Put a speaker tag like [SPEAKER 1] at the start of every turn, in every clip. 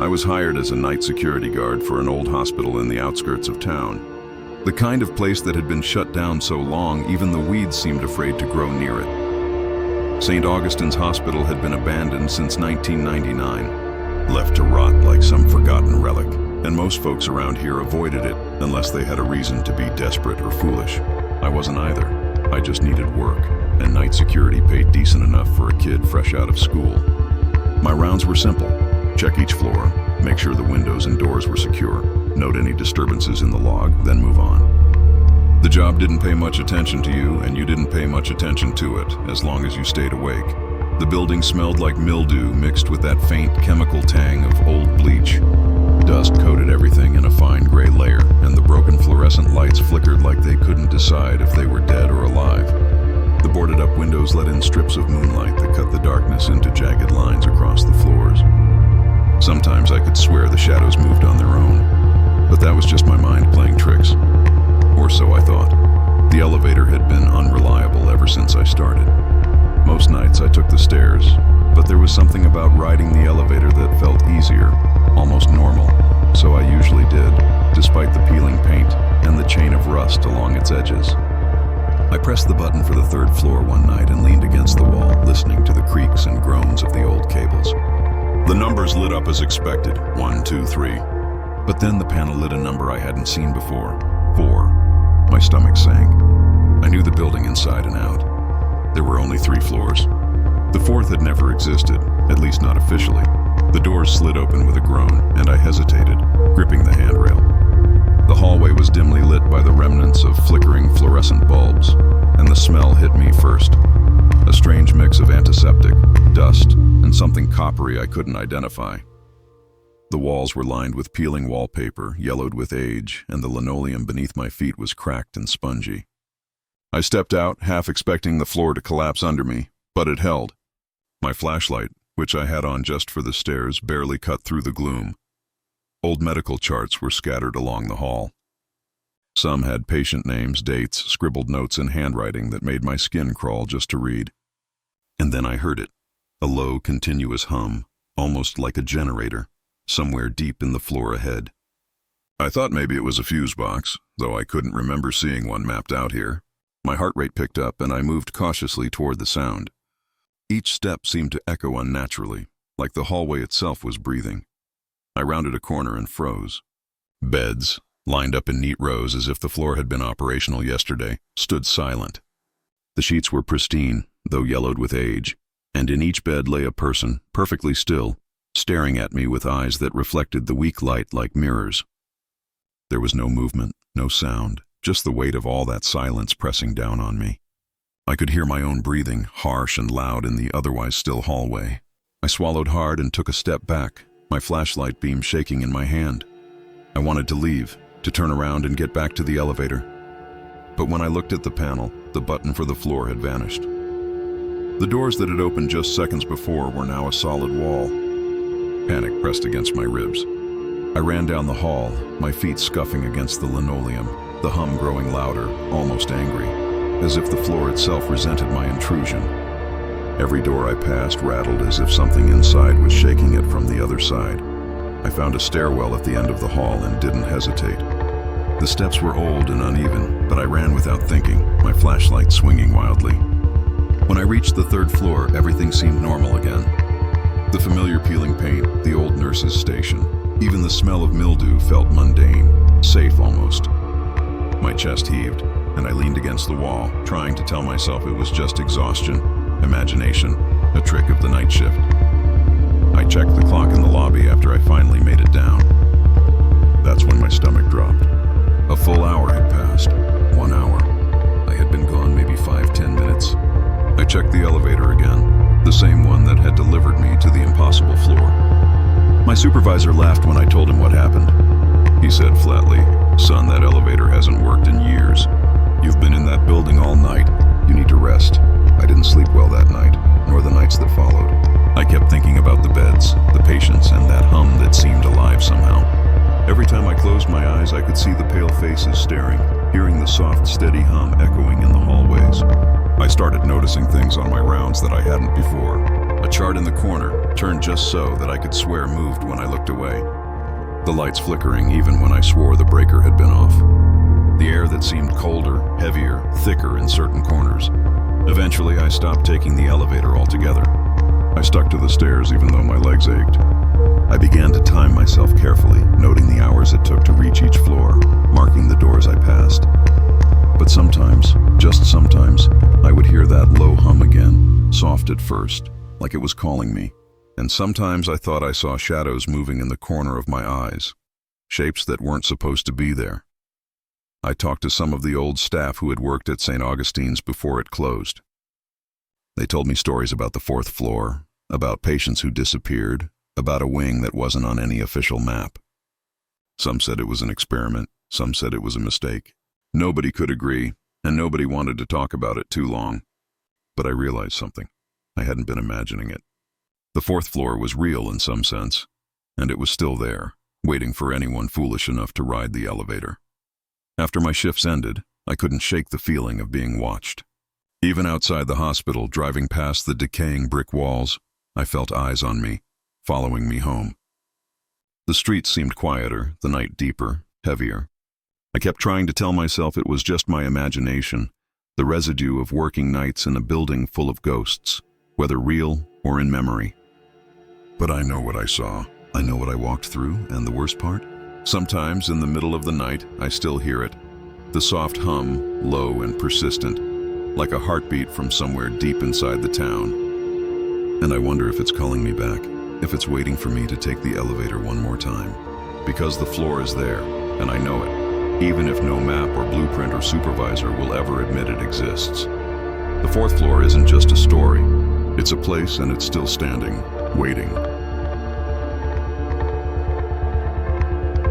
[SPEAKER 1] I was hired as a night security guard for an old hospital in the outskirts of town. The kind of place that had been shut down so long, even the weeds seemed afraid to grow near it. St. Augustine's Hospital had been abandoned since 1999, left to rot like some forgotten relic, and most folks around here avoided it unless they had a reason to be desperate or foolish. I wasn't either. I just needed work, and night security paid decent enough for a kid fresh out of school. My rounds were simple. Check each floor, make sure the windows and doors were secure, note any disturbances in the log, then move on. The job didn't pay much attention to you, and you didn't pay much attention to it, as long as you stayed awake. The building smelled like mildew mixed with that faint chemical tang of old bleach. Dust coated everything in a fine gray layer, and the broken fluorescent lights flickered like they couldn't decide if they were dead or alive. The boarded-up windows let in strips of moonlight that cut the darkness into jagged lines across the floors. Sometimes I could swear the shadows moved on their own, but that was just my mind playing tricks. Or so I thought. The elevator had been unreliable ever since I started. Most nights I took the stairs, but there was something about riding the elevator that felt easier, almost normal, so I usually did, despite the peeling paint and the chain of rust along its edges. I pressed the button for the third floor one night and leaned against the wall, listening to the creaks and groans of the old cables. The numbers lit up as expected, 1, 2, 3. But then the panel lit a number I hadn't seen before, 4. My stomach sank. I knew the building inside and out. There were only 3 floors. The fourth had never existed, at least not officially. The doors slid open with a groan, and I hesitated, gripping the handrail. The hallway was dimly lit by the remnants of flickering fluorescent bulbs, and the smell hit me first. A strange mix of antiseptic, dust, and something coppery I couldn't identify. The walls were lined with peeling wallpaper, yellowed with age, and the linoleum beneath my feet was cracked and spongy. I stepped out, half expecting the floor to collapse under me, but it held. My flashlight, which I had on just for the stairs, barely cut through the gloom. Old medical charts were scattered along the hall. Some had patient names, dates, scribbled notes in handwriting that made my skin crawl just to read. And then I heard it, a low, continuous hum, almost like a generator, somewhere deep in the floor ahead. I thought maybe it was a fuse box, though I couldn't remember seeing one mapped out here. My heart rate picked up, and I moved cautiously toward the sound. Each step seemed to echo unnaturally, like the hallway itself was breathing. I rounded a corner and froze. Beds, lined up in neat rows as if the floor had been operational yesterday, stood silent. The sheets were pristine, though yellowed with age, and in each bed lay a person, perfectly still, staring at me with eyes that reflected the weak light like mirrors. There was no movement, no sound, just the weight of all that silence pressing down on me. I could hear my own breathing, harsh and loud in the otherwise still hallway. I swallowed hard and took a step back, my flashlight beam shaking in my hand. I wanted to leave, to turn around and get back to the elevator. But when I looked at the panel, the button for the floor had vanished. The doors that had opened just seconds before were now a solid wall. Panic pressed against my ribs. I ran down the hall, my feet scuffing against the linoleum, the hum growing louder, almost angry, as if the floor itself resented my intrusion. Every door I passed rattled as if something inside was shaking it from the other side. I found a stairwell at the end of the hall and didn't hesitate. The steps were old and uneven, but I ran without thinking, my flashlight swinging wildly. When I reached the third floor, everything seemed normal again. The familiar peeling paint, the old nurse's station, even the smell of mildew felt mundane, safe almost. My chest heaved, and I leaned against the wall, trying to tell myself it was just exhaustion, imagination, a trick of the night shift. I checked the clock in the lobby after I finally made it down. That's when my stomach dropped. A full hour had passed. 1 hour. I had been gone maybe 5-10 minutes. I checked the elevator again, the same one that had delivered me to the impossible floor. My supervisor laughed when I told him what happened. He said flatly, "Son, that elevator hasn't worked in years. You've been in that building all night. You need to rest." I didn't sleep well that night, nor the nights that followed. I kept thinking about the beds, the patients, and that hum that seemed alive somehow. Every time I closed my eyes, I could see the pale faces staring, hearing the soft, steady hum echoing in the hallways. I started noticing things on my rounds that I hadn't before. A chart in the corner, turned just so that I could swear moved when I looked away. The lights flickering even when I swore the breaker had been off. The air that seemed colder, heavier, thicker in certain corners. Eventually, I stopped taking the elevator altogether. I stuck to the stairs even though my legs ached. I began to time myself carefully, noting the hours it took to reach each floor, marking the doors I passed. But sometimes, just sometimes, I would hear that low hum again, soft at first, like it was calling me. And sometimes I thought I saw shadows moving in the corner of my eyes, shapes that weren't supposed to be there. I talked to some of the old staff who had worked at St. Augustine's before it closed. They told me stories about the fourth floor, about patients who disappeared, about a wing that wasn't on any official map. Some said it was an experiment, some said it was a mistake. Nobody could agree, and nobody wanted to talk about it too long. But I realized something. I hadn't been imagining it. The fourth floor was real in some sense, and it was still there, waiting for anyone foolish enough to ride the elevator. After my shifts ended, I couldn't shake the feeling of being watched. Even outside the hospital, driving past the decaying brick walls, I felt eyes on me, following me home. The streets seemed quieter, the night deeper, heavier. I kept trying to tell myself it was just my imagination, the residue of working nights in a building full of ghosts, whether real or in memory. But I know what I saw. I know what I walked through, and the worst part? Sometimes in the middle of the night, I still hear it. The soft hum, low and persistent, like a heartbeat from somewhere deep inside the town. And I wonder if it's calling me back, if it's waiting for me to take the elevator one more time. Because the floor is there, and I know it, even if no map or blueprint or supervisor will ever admit it exists. The fourth floor isn't just a story. It's a place, and it's still standing, waiting.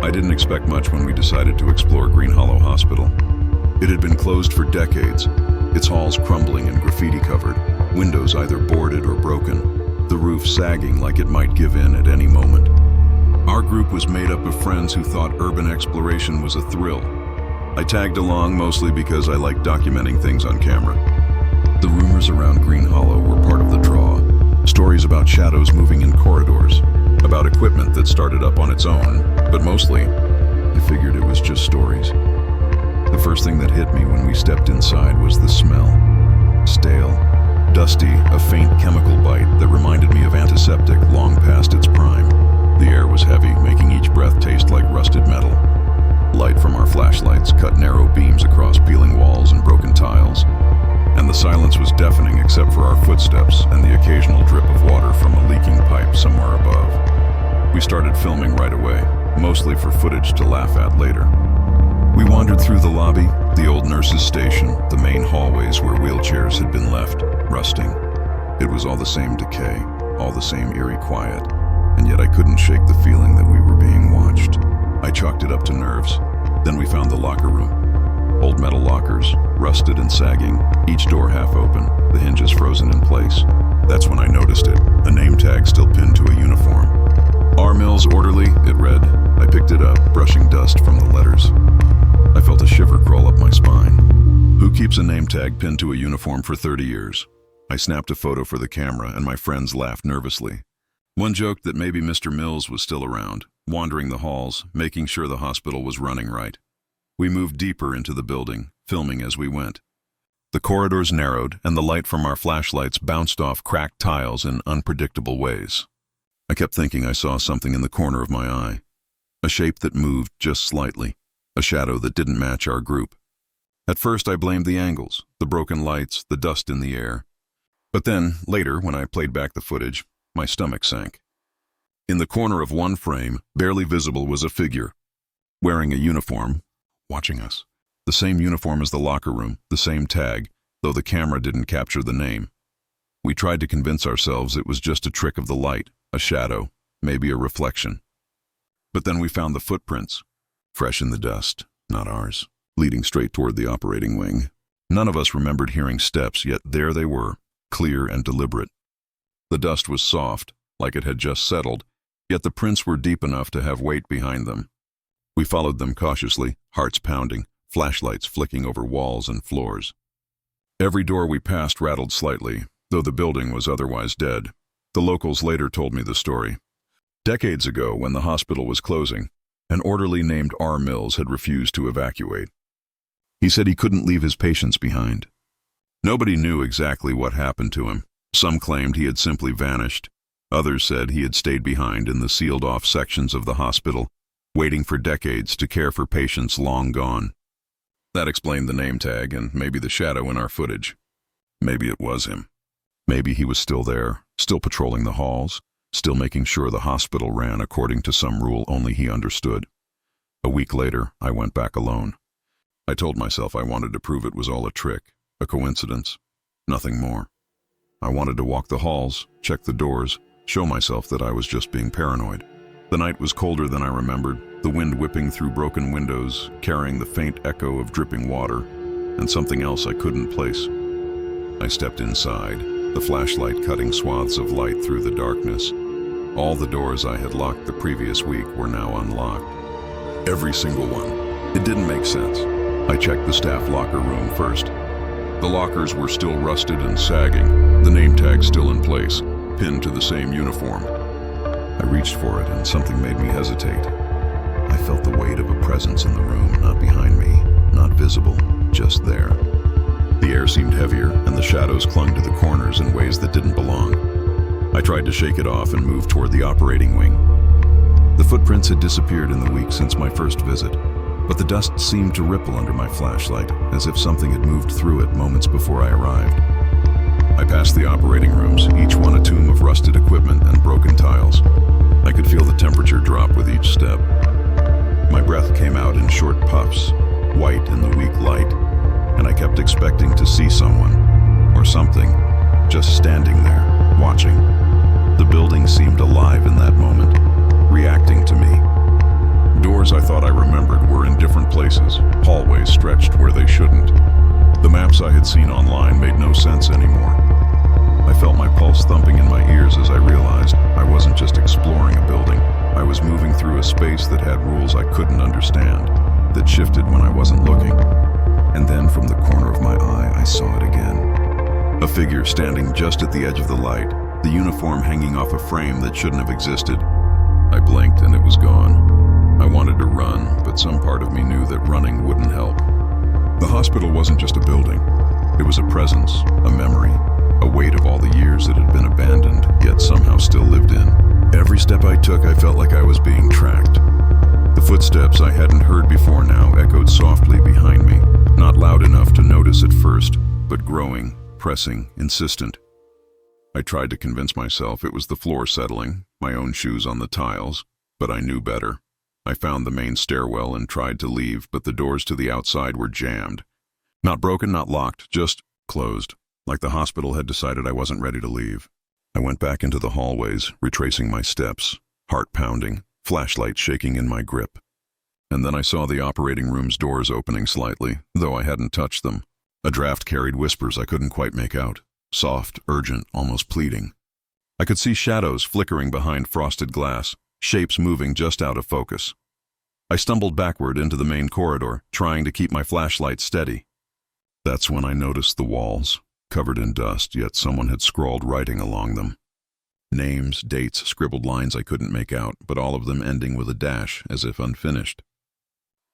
[SPEAKER 1] I didn't expect much when we decided to explore Green Hollow Hospital. It had been closed for decades, its halls crumbling and graffiti covered, windows either boarded or broken, the roof sagging like it might give in at any moment. Our group was made up of friends who thought urban exploration was a thrill. I tagged along mostly because I liked documenting things on camera. The rumors around Green Hollow were part of the draw. Stories about shadows moving in corridors, about equipment that started up on its own, but mostly, I figured it was just stories. The first thing that hit me when we stepped inside was the smell. Stale, dusty, a faint chemical bite that reminded me of antiseptic long past its prime. The air was heavy, making each breath taste like rusted metal. Light from our flashlights cut narrow beams across peeling walls and broken tiles. And the silence was deafening except for our footsteps and the occasional drip of water from a leaking pipe somewhere above. We started filming right away, mostly for footage to laugh at later. We wandered through the lobby, the old nurse's station, the main hallways where wheelchairs had been left, rusting. It was all the same decay, all the same eerie quiet, and yet I couldn't shake the feeling that we were being watched. I chalked it up to nerves. Then we found the locker room. Old metal lockers, rusted and sagging, each door half open, the hinges frozen in place. That's when I noticed it, a name tag still pinned to a uniform. R. Mills Orderly, it read. I picked it up, brushing dust from the letters. I felt a shiver crawl up my spine. Who keeps a name tag pinned to a uniform for 30 years? I snapped a photo for the camera, and my friends laughed nervously. One joked that maybe Mr. Mills was still around, wandering the halls, making sure the hospital was running right. We moved deeper into the building, filming as we went. The corridors narrowed, and the light from our flashlights bounced off cracked tiles in unpredictable ways. I kept thinking I saw something in the corner of my eye, a shape that moved just slightly, a shadow that didn't match our group. At first I blamed the angles, the broken lights, the dust in the air. But then, later, when I played back the footage, my stomach sank. In the corner of one frame, barely visible, was a figure, wearing a uniform, watching us. The same uniform as the locker room, the same tag, though the camera didn't capture the name. We tried to convince ourselves it was just a trick of the light, a shadow, maybe a reflection. But then we found the footprints, fresh in the dust, not ours, leading straight toward the operating wing. None of us remembered hearing steps, yet there they were, clear and deliberate. The dust was soft, like it had just settled, yet the prints were deep enough to have weight behind them. We followed them cautiously, hearts pounding, flashlights flicking over walls and floors. Every door we passed rattled slightly, though the building was otherwise dead. The locals later told me the story. Decades ago, when the hospital was closing, an orderly named R. Mills had refused to evacuate. He said he couldn't leave his patients behind. Nobody knew exactly what happened to him. Some claimed he had simply vanished. Others said he had stayed behind in the sealed-off sections of the hospital, waiting for decades to care for patients long gone. That explained the name tag and maybe the shadow in our footage. Maybe it was him. Maybe he was still there, still patrolling the halls, still making sure the hospital ran according to some rule only he understood. A week later, I went back alone. I told myself I wanted to prove it was all a trick, a coincidence, nothing more. I wanted to walk the halls, check the doors, show myself that I was just being paranoid. The night was colder than I remembered, the wind whipping through broken windows, carrying the faint echo of dripping water, and something else I couldn't place. I stepped inside, the flashlight cutting swaths of light through the darkness. All the doors I had locked the previous week were now unlocked. Every single one. It didn't make sense. I checked the staff locker room first. The lockers were still rusted and sagging, the name tag still in place, pinned to the same uniform. I reached for it and something made me hesitate. I felt the weight of a presence in the room, not behind me, not visible, just there. The air seemed heavier and the shadows clung to the corners in ways that didn't belong. I tried to shake it off and move toward the operating wing. The footprints had disappeared in the week since my first visit, but the dust seemed to ripple under my flashlight, as if something had moved through it moments before I arrived. I passed the operating rooms, each one a tomb of rusted equipment and broken tiles. I could feel the temperature drop with each step. My breath came out in short puffs, white in the weak light, and I kept expecting to see someone, or something, just standing there, watching. The building seemed alive in that moment, reacting to me. Doors I thought I remembered were in different places, hallways stretched where they shouldn't. The maps I had seen online made no sense anymore. I felt my pulse thumping in my ears as I realized I wasn't just exploring a building. I was moving through a space that had rules I couldn't understand, that shifted when I wasn't looking. And then from the corner of my eye, I saw it again. A figure standing just at the edge of the light, the uniform hanging off a frame that shouldn't have existed. I blinked and it was gone. I wanted to run, but some part of me knew that running wouldn't help. The hospital wasn't just a building. It was a presence, a memory, a weight of all the years it had been abandoned, yet somehow still lived in. Every step I took, I felt like I was being tracked. The footsteps I hadn't heard before now echoed softly behind me, not loud enough to notice at first, but growing, pressing, insistent. I tried to convince myself it was the floor settling, my own shoes on the tiles, but I knew better. I found the main stairwell and tried to leave, but the doors to the outside were jammed. Not broken, not locked, just closed, like the hospital had decided I wasn't ready to leave. I went back into the hallways, retracing my steps, heart pounding, flashlight shaking in my grip. And then I saw the operating room's doors opening slightly, though I hadn't touched them. A draft carried whispers I couldn't quite make out, soft, urgent, almost pleading. I could see shadows flickering behind frosted glass, shapes moving just out of focus. I stumbled backward into the main corridor, trying to keep my flashlight steady. That's when I noticed the walls, covered in dust, yet someone had scrawled writing along them. Names, dates, scribbled lines I couldn't make out, but all of them ending with a dash, as if unfinished.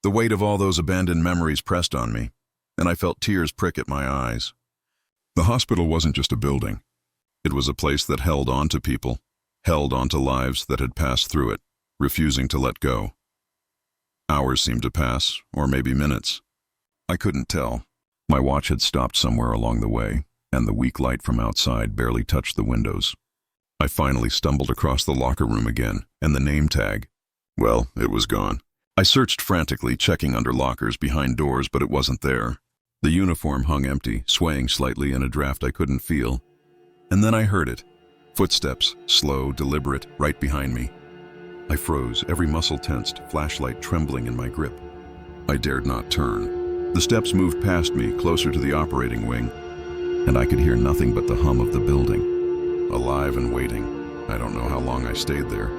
[SPEAKER 1] The weight of all those abandoned memories pressed on me, and I felt tears prick at my eyes. The hospital wasn't just a building. It was a place that held on to people, held on to lives that had passed through it, refusing to let go. Hours seemed to pass, or maybe minutes. I couldn't tell. My watch had stopped somewhere along the way, and the weak light from outside barely touched the windows. I finally stumbled across the locker room again, and the name tag. Well, it was gone. I searched frantically, checking under lockers, behind doors, but it wasn't there. The uniform hung empty, swaying slightly in a draft I couldn't feel. And then I heard it. Footsteps, slow, deliberate, right behind me. I froze, every muscle tensed, flashlight trembling in my grip. I dared not turn. The steps moved past me, closer to the operating wing, and I could hear nothing but the hum of the building. Alive and waiting. I don't know how long I stayed there.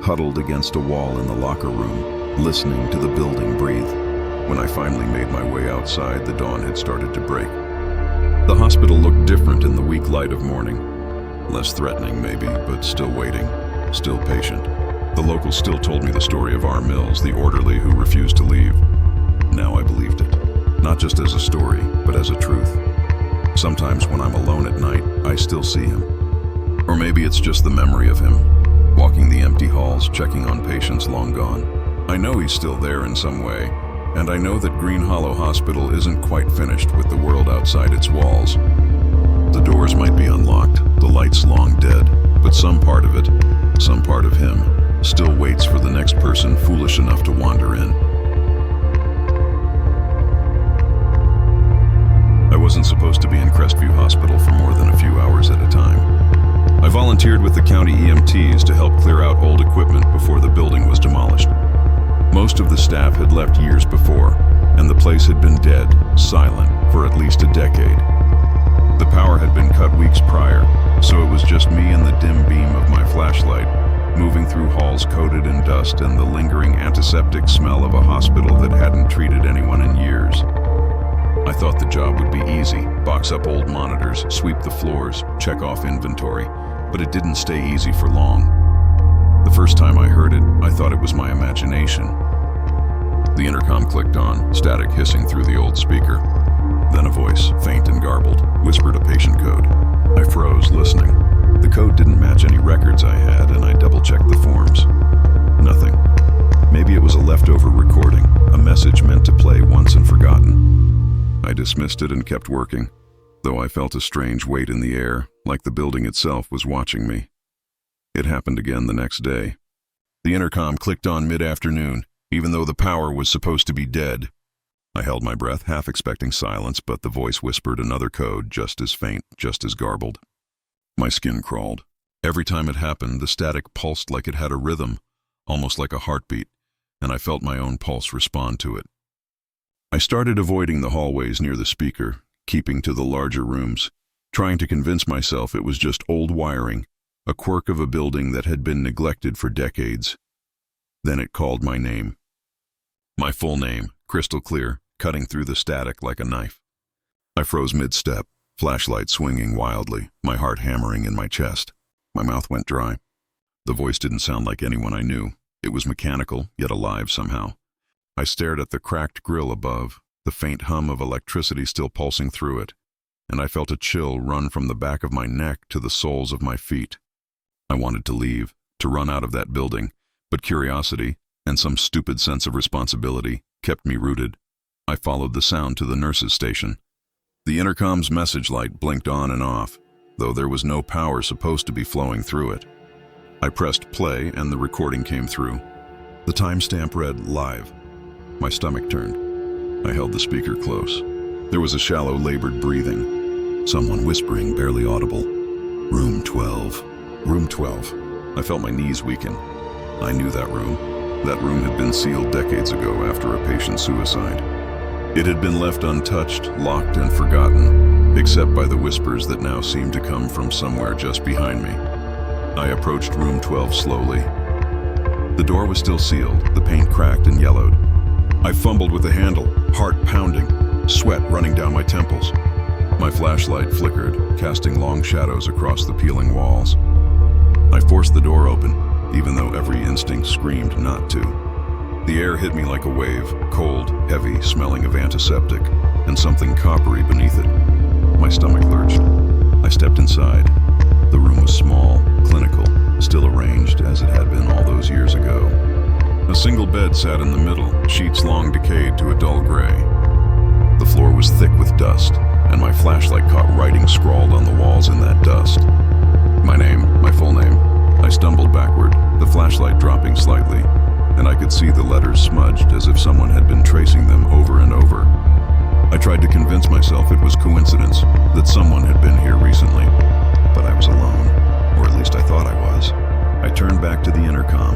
[SPEAKER 1] Huddled against a wall in the locker room, listening to the building breathe. When I finally made my way outside, the dawn had started to break. The hospital looked different in the weak light of morning. Less threatening maybe, but still waiting, still patient. The locals still told me the story of R. Mills, the orderly who refused to leave. Now I believed it, not just as a story, but as a truth. Sometimes when I'm alone at night, I still see him. Or maybe it's just the memory of him, walking the empty halls, checking on patients long gone. I know he's still there in some way, and I know that Green Hollow Hospital isn't quite finished with the world outside its walls. The doors might be unlocked, the lights long dead, but some part of it, some part of him, still waits for the next person foolish enough to wander in. I wasn't supposed to be in Crestview Hospital for more than a few hours at a time. I volunteered with the county EMTs to help clear out old equipment before the building was demolished. Most of the staff had left years before, and the place had been dead, silent, for at least a decade. The power had been cut weeks prior, so it was just me and the dim beam of my flashlight, moving through halls coated in dust and the lingering antiseptic smell of a hospital that hadn't treated anyone in years. I thought the job would be easy, box up old monitors, sweep the floors, check off inventory, but it didn't stay easy for long. The first time I heard it, I thought it was my imagination. The intercom clicked on, static hissing through the old speaker. Then a voice, faint and garbled, whispered a patient code. I froze, listening. The code didn't match any records I had, and I double-checked the forms. Nothing. Maybe it was a leftover recording, a message meant to play once and forgotten. I dismissed it and kept working, though I felt a strange weight in the air, like the building itself was watching me. It happened again the next day. The intercom clicked on mid-afternoon, even though the power was supposed to be dead. I held my breath, half expecting silence, but the voice whispered another code, just as faint, just as garbled. My skin crawled. Every time it happened, the static pulsed like it had a rhythm, almost like a heartbeat, and I felt my own pulse respond to it. I started avoiding the hallways near the speaker, keeping to the larger rooms, trying to convince myself it was just old wiring, a quirk of a building that had been neglected for decades. Then it called my name. My full name, crystal clear, cutting through the static like a knife. I froze mid-step, flashlight swinging wildly, my heart hammering in my chest. My mouth went dry. The voice didn't sound like anyone I knew. It was mechanical, yet alive somehow. I stared at the cracked grill above, the faint hum of electricity still pulsing through it, and I felt a chill run from the back of my neck to the soles of my feet. I wanted to leave, to run out of that building, but curiosity, and some stupid sense of responsibility, kept me rooted. I followed the sound to the nurse's station. The intercom's message light blinked on and off, though there was no power supposed to be flowing through it. I pressed play and the recording came through. The timestamp read live. My stomach turned. I held the speaker close. There was a shallow, labored breathing. Someone whispering, barely audible. Room 12. Room 12. I felt my knees weaken. I knew that room. That room had been sealed decades ago after a patient's suicide. It had been left untouched, locked, and forgotten, except by the whispers that now seemed to come from somewhere just behind me. I approached room 12 slowly. The door was still sealed, the paint cracked and yellowed. I fumbled with the handle, heart pounding, sweat running down my temples. My flashlight flickered, casting long shadows across the peeling walls. I forced the door open, even though every instinct screamed not to. The air hit me like a wave, cold, heavy, smelling of antiseptic, and something coppery beneath it. My stomach lurched. I stepped inside. The room was small, clinical, still arranged as it had been all those years ago. A single bed sat in the middle, sheets long decayed to a dull gray. The floor was thick with dust, and my flashlight caught writing scrawled on the walls in that dust. My name, my full name. I stumbled backward, the flashlight dropping slightly, and I could see the letters smudged as if someone had been tracing them over and over. I tried to convince myself it was coincidence, that someone had been here recently, but I was alone, or at least I thought I was. I turned back to the intercom,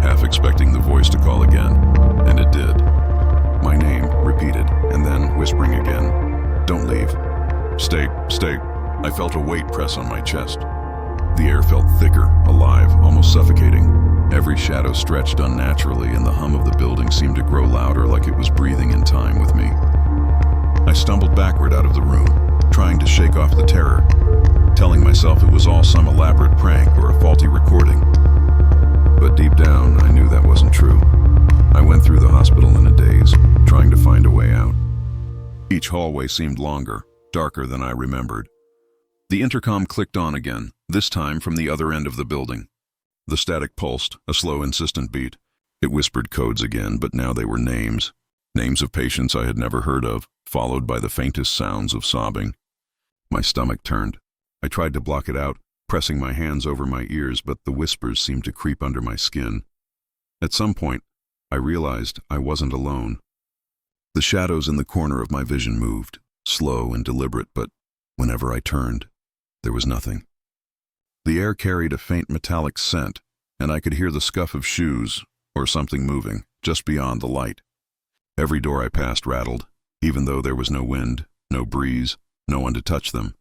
[SPEAKER 1] half expecting the voice to call again, and it did. My name, repeated, and then whispering again, "Don't leave. Stay. I felt a weight press on my chest. The air felt thicker, alive, almost suffocating. Every shadow stretched unnaturally, and the hum of the building seemed to grow louder, like it was breathing in time with me. I stumbled backward out of the room, trying to shake off the terror. telling myself it was all some elaborate prank or a faulty recording. But deep down, I knew that wasn't true. I went through the hospital in a daze, trying to find a way out. Each hallway seemed longer, darker than I remembered. The intercom clicked on again, this time from the other end of the building. The static pulsed, a slow, insistent beat. It whispered codes again, but now they were names. Names of patients I had never heard of, followed by the faintest sounds of sobbing. My stomach turned. I tried to block it out, pressing my hands over my ears, but the whispers seemed to creep under my skin. At some point, I realized I wasn't alone. The shadows in the corner of my vision moved, slow and deliberate, but whenever I turned, there was nothing. The air carried a faint metallic scent, and I could hear the scuff of shoes or something moving just beyond the light. Every door I passed rattled, even though there was no wind, no breeze, no one to touch them.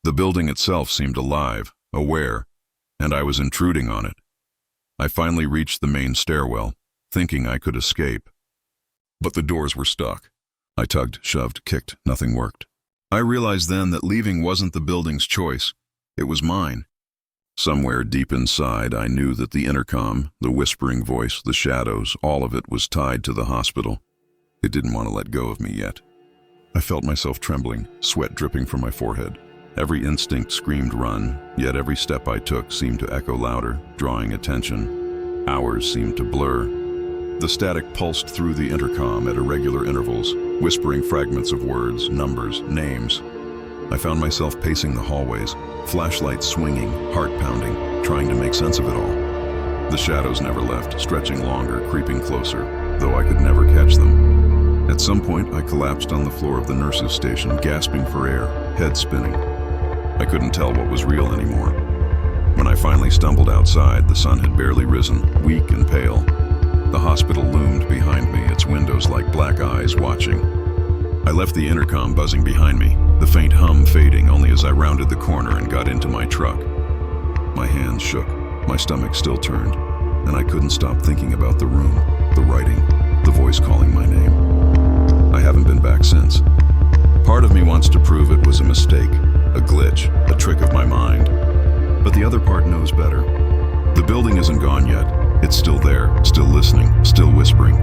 [SPEAKER 1] The building itself seemed alive, aware, and I was intruding on it. I finally reached the main stairwell, thinking I could escape. But the doors were stuck. I tugged, shoved, kicked, nothing worked. I realized then that leaving wasn't the building's choice. It was mine. Somewhere deep inside, I knew that the intercom, the whispering voice, the shadows, all of it was tied to the hospital. It didn't want to let go of me yet. I felt myself trembling, sweat dripping from my forehead. Every instinct screamed run, yet every step I took seemed to echo louder, drawing attention. Hours seemed to blur. The static pulsed through the intercom at irregular intervals, whispering fragments of words, numbers, names. I found myself pacing the hallways, flashlights swinging, heart pounding, trying to make sense of it all. The shadows never left, stretching longer, creeping closer, though I could never catch them. At some point, I collapsed on the floor of the nurses' station, gasping for air, head spinning. I couldn't tell what was real anymore. When I finally stumbled outside, the sun had barely risen, weak and pale. The hospital loomed behind me, its windows like black eyes watching. I left the intercom buzzing behind me, the faint hum fading only as I rounded the corner and got into my truck. My hands shook, my stomach still turned, and I couldn't stop thinking about the room, the writing, the voice calling my name. I haven't been back since. Part of me wants to prove it was a mistake, a glitch, a trick of my mind. But the other part knows better. The building isn't gone yet. It's still there, still listening, still whispering.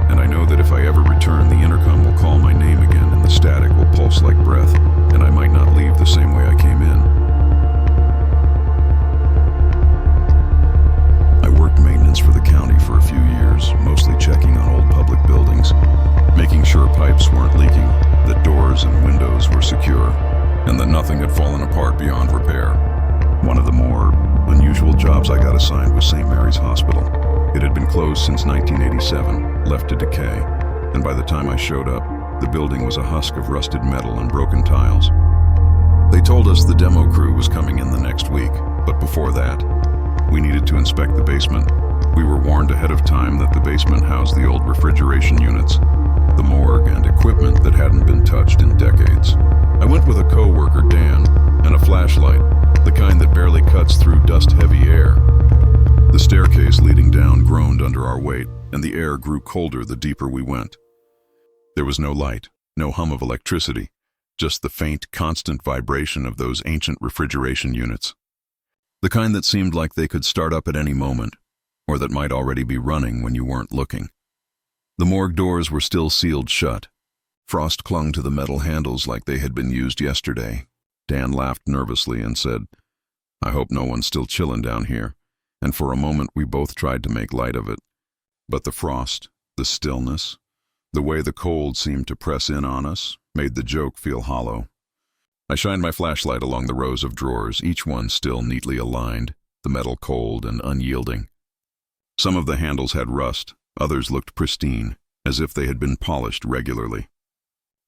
[SPEAKER 1] And I know that if I ever return, the intercom will call my name again and the static will pulse like breath, and I might not leave the same way I came in. I worked maintenance for the county for a few years, mostly checking on old public buildings, making sure pipes weren't leaking, that doors and windows were secure, and that nothing had fallen apart beyond repair. One of the more unusual jobs I got assigned was St. Mary's Hospital. It had been closed since 1987, left to decay, and by the time I showed up, the building was a husk of rusted metal and broken tiles. They told us the demo crew was coming in the next week, but before that, we needed to inspect the basement. We were warned ahead of time that the basement housed the old refrigeration units, the morgue, and equipment that hadn't been touched in decades. I went with a co-worker, Dan, and a flashlight, the kind that barely cuts through dust-heavy air. The staircase leading down groaned under our weight, and the air grew colder the deeper we went. There was no light, no hum of electricity, just the faint, constant vibration of those ancient refrigeration units. The kind that seemed like they could start up at any moment, or that might already be running when you weren't looking. The morgue doors were still sealed shut. Frost clung to the metal handles like they had been used yesterday. Dan laughed nervously and said, "I hope no one's still chillin' down here." And for a moment we both tried to make light of it. But the frost, the stillness, the way the cold seemed to press in on us, made the joke feel hollow. I shined my flashlight along the rows of drawers, each one still neatly aligned, the metal cold and unyielding. Some of the handles had rust, others looked pristine, as if they had been polished regularly.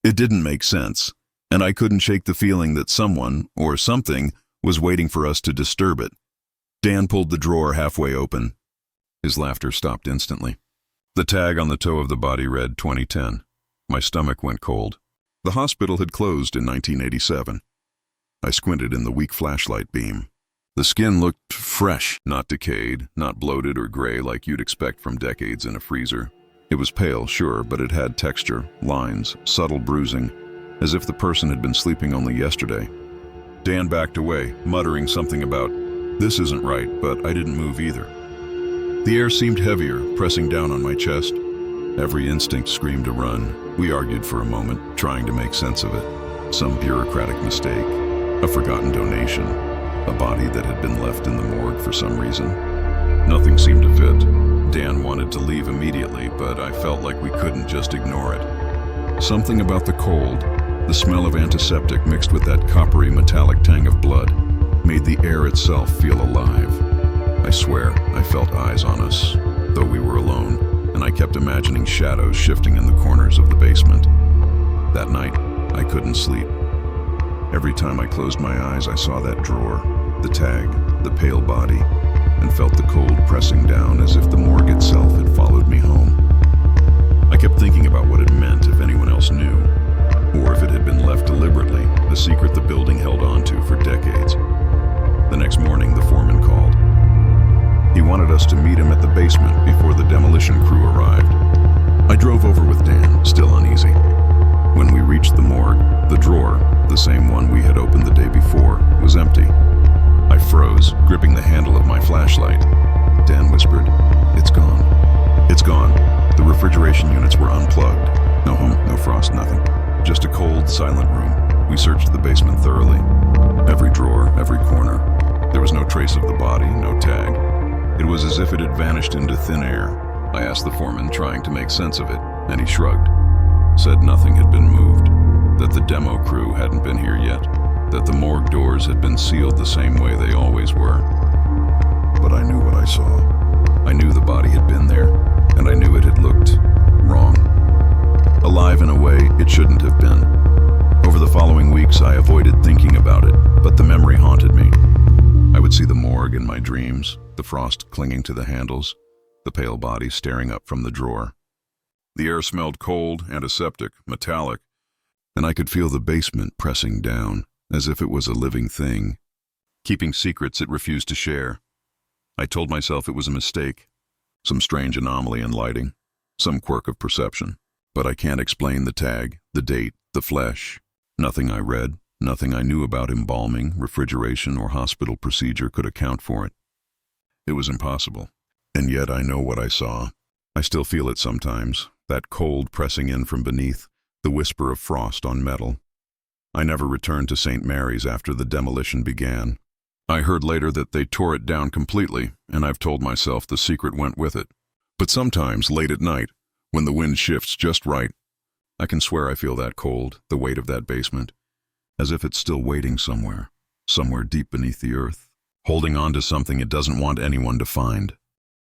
[SPEAKER 1] It didn't make sense, and I couldn't shake the feeling that someone, or something, was waiting for us to disturb it. Dan pulled the drawer halfway open. His laughter stopped instantly. The tag on the toe of the body read 2010. My stomach went cold. The hospital had closed in 1987. I squinted in the weak flashlight beam. The skin looked fresh, not decayed, not bloated or gray like you'd expect from decades in a freezer. It was pale, sure, but it had texture, lines, subtle bruising, as if the person had been sleeping only yesterday. Dan backed away, muttering something about, "This isn't right," but I didn't move either. The air seemed heavier, pressing down on my chest. Every instinct screamed to run. We argued for a moment, trying to make sense of it. Some bureaucratic mistake, a forgotten donation, a body that had been left in the morgue for some reason. Nothing seemed to fit. Dan wanted to leave immediately, but I felt like we couldn't just ignore it. Something about the cold, the smell of antiseptic mixed with that coppery metallic tang of blood, made the air itself feel alive. I swear, I felt eyes on us, though we were alone, and I kept imagining shadows shifting in the corners of the basement. That night, I couldn't sleep. Every time I closed my eyes, I saw that drawer, the tag, the pale body, and felt the cold pressing down as if the morgue itself had followed me home. I kept thinking about what it meant if anyone else knew, or if it had been left deliberately, a secret the building held on to for decades. The next morning, the foreman called. He wanted us to meet him at the basement before the demolition crew arrived. I drove over with Dan, still uneasy. When we reached the morgue, the drawer, the same one we had opened the day before, was empty. I froze, gripping the handle of my flashlight. Dan whispered, "It's gone. It's gone." The refrigeration units were unplugged. No hum, no frost, nothing. Just a cold, silent room. We searched the basement thoroughly. Every drawer, every corner. There was no trace of the body, no tag. It was as if it had vanished into thin air. I asked the foreman, trying to make sense of it, and he shrugged. Said nothing had been moved, that the demo crew hadn't been here yet, that the morgue doors had been sealed the same way they always were. But I knew what I saw. I knew the body had been there, and I knew it had looked wrong. Alive in a way it shouldn't have been. Over the following weeks, I avoided thinking about it, but the memory haunted me. I would see the morgue in my dreams, the frost clinging to the handles, the pale body staring up from the drawer. The air smelled cold, antiseptic, metallic, and I could feel the basement pressing down, as if it was a living thing, keeping secrets it refused to share. I told myself it was a mistake, some strange anomaly in lighting, some quirk of perception. But I can't explain the tag, the date, the flesh. Nothing I read, nothing I knew about embalming, refrigeration, or hospital procedure could account for it. It was impossible. And yet I know what I saw. I still feel it sometimes, that cold pressing in from beneath, the whisper of frost on metal. I never returned to St. Mary's after the demolition began. I heard later that they tore it down completely, and I've told myself the secret went with it. But sometimes, late at night, when the wind shifts just right, I can swear I feel that cold, the weight of that basement, as if it's still waiting somewhere deep beneath the earth, holding on to something it doesn't want anyone to find.